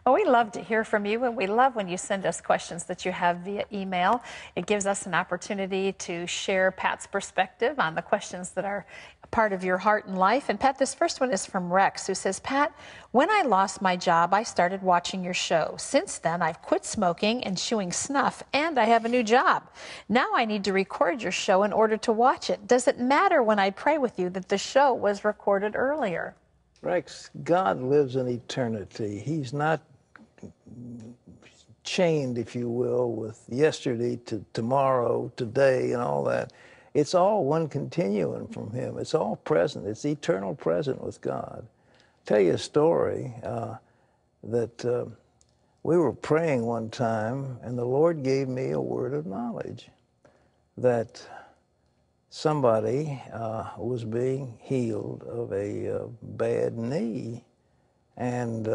Well, we love to hear from you, and we love when you send us questions that you have via email. It gives us an opportunity to share Pat's perspective on the questions that are a part of your heart and life. And Pat, this first one is from Rex, who says, Pat, when I lost my job, I started watching your show. Since then, I've quit smoking and chewing snuff, and I have a new job. Now I need to record your show in order to watch it. Does it matter when I pray with you that the show was recorded earlier? Rex, God lives in eternity. He's not chained, if you will, with yesterday to tomorrow, today, and all that. It's all one continuum from him. It's all present. It's eternal present with God. I'll tell you a story that we were praying one time, and the Lord gave me a word of knowledge that somebody was being healed of a bad knee. And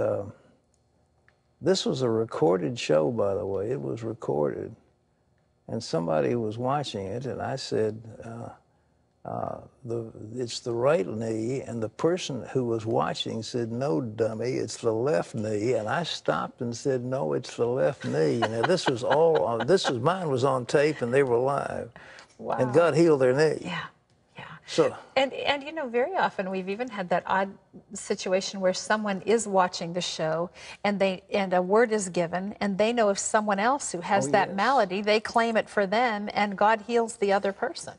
this was a recorded show, by the way. It was recorded. And somebody was watching it, and I said, it's the right knee. And the person who was watching said, no, dummy, it's the left knee. And I stopped and said, no, it's the left knee. Now, this was mine was on tape, and they were live. Wow. And God healed their knee. Yeah. So, and you know, very often we've even had that odd situation where someone is watching the show and a word is given, and they know if someone else who has that malady, they claim it for them, and God heals the other person.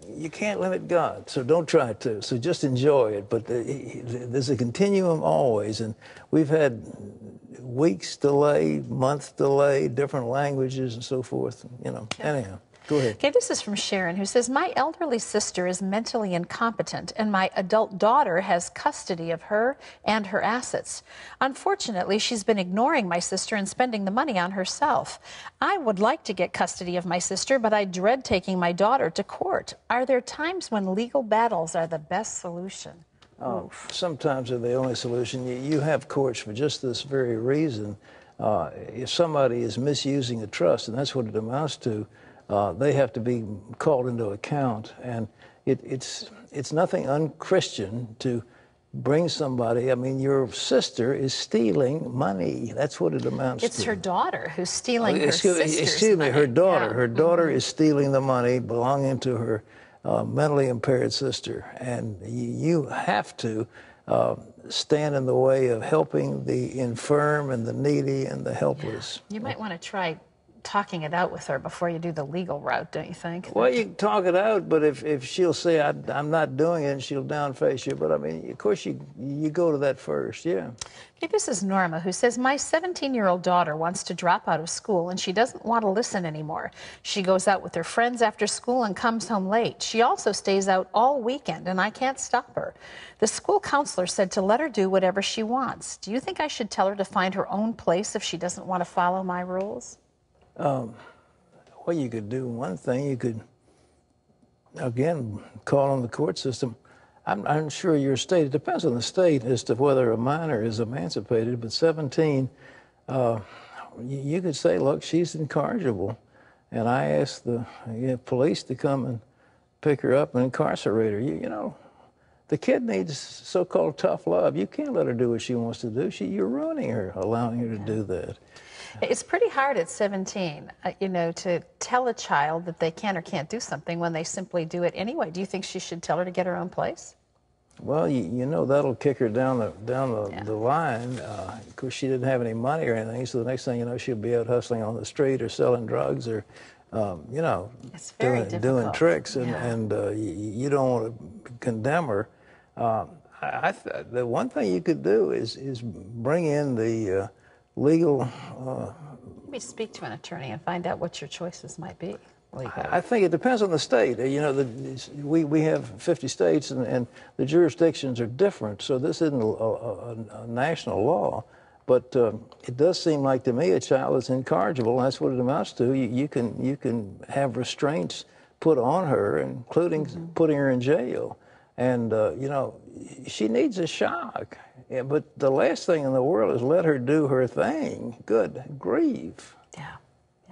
You can't limit God, so don't try to. So just enjoy it. But there's a continuum always, and we've had weeks delay, months delay, different languages and so forth. You know. Yeah. Anyhow. Go ahead. Okay, this is from Sharon, who says, my elderly sister is mentally incompetent, and my adult daughter has custody of her and her assets. Unfortunately, she's been ignoring my sister and spending the money on herself. I would like to get custody of my sister, but I dread taking my daughter to court. Are there times when legal battles are the best solution? Sometimes they're the only solution. You have courts for just this very reason. If somebody is misusing a trust, and that's what it amounts to, they have to be called into account, and it's nothing unchristian to bring somebody. I mean, your sister is stealing money. That's what it amounts to. It's her daughter who's stealing her sister's money. Excuse me, her daughter. Yeah. Her daughter is stealing the money belonging to her mentally impaired sister, and you have to stand in the way of helping the infirm and the needy and the helpless. Yeah. You might want to try talking it out with her before you do the legal route, don't you think? Well, you can talk it out, but if she'll say, I'm not doing it, and she'll downface you. But, I mean, of course, you go to that first, yeah. Okay, this is Norma, who says, my 17-year-old daughter wants to drop out of school, and she doesn't want to listen anymore. She goes out with her friends after school and comes home late. She also stays out all weekend, and I can't stop her. The school counselor said to let her do whatever she wants. Do you think I should tell her to find her own place if she doesn't want to follow my rules? Well, you could do one thing. You could, again, call on the court system. I'm sure your state, it depends on the state as to whether a minor is emancipated, but 17, you could say, look, she's incorrigible, and I ask the police to come and pick her up and incarcerate her. You know, the kid needs so-called tough love. You can't let her do what she wants to do. You're ruining her, allowing her to do that. It's pretty hard at 17, you know, to tell a child that they can or can't do something when they simply do it anyway. Do you think she should tell her to get her own place? Well, you know that'll kick her down the line. Of course, she didn't have any money or anything, so the next thing you know, she'll be out hustling on the street or selling drugs or, you know, doing tricks, and you don't want to condemn her. The one thing you could do is bring in the legal. Maybe speak to an attorney and find out what your choices might be. I think it depends on the state. You know, we have 50 states, and the jurisdictions are different, so this isn't a national law. But it does seem like to me a child is incorrigible. That's what it amounts to. You can have restraints put on her, including putting her in jail. And, you know, she needs a shock. Yeah, but the last thing in the world is let her do her thing. Good grief. Yeah.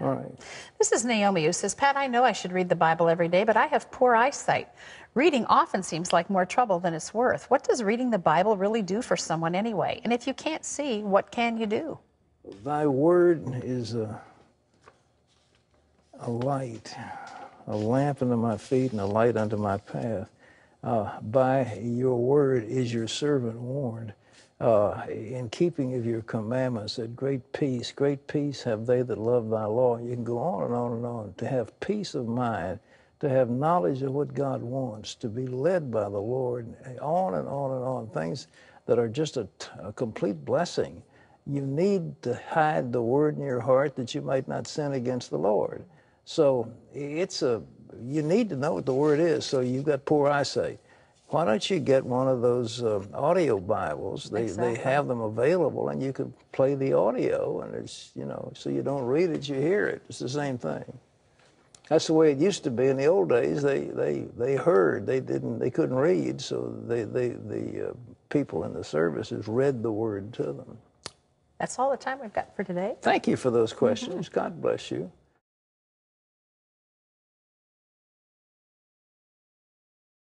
All right. This is Naomi who says, Pat, I know I should read the Bible every day, but I have poor eyesight. Reading often seems like more trouble than it's worth. What does reading the Bible really do for someone anyway? And if you can't see, what can you do? Thy word is a light, a lamp unto my feet and a light unto my path. By your word is your servant warned. In keeping of your commandments, that great peace have they that love thy law. You can go on and on and on. To have peace of mind, to have knowledge of what God wants, to be led by the Lord, on and on and on. Things that are just a complete blessing. You need to hide the word in your heart that you might not sin against the Lord. So you need to know what the word is. So you've got poor eyesight. Why don't you get one of those audio Bibles? They have them available, and you can play the audio, and it's, so you don't read it, you hear it. It's the same thing. That's the way it used to be in the old days. They heard, they couldn't read, so the people in the services read the word to them. That's all the time we've got for today. Thank you for those questions. God bless you.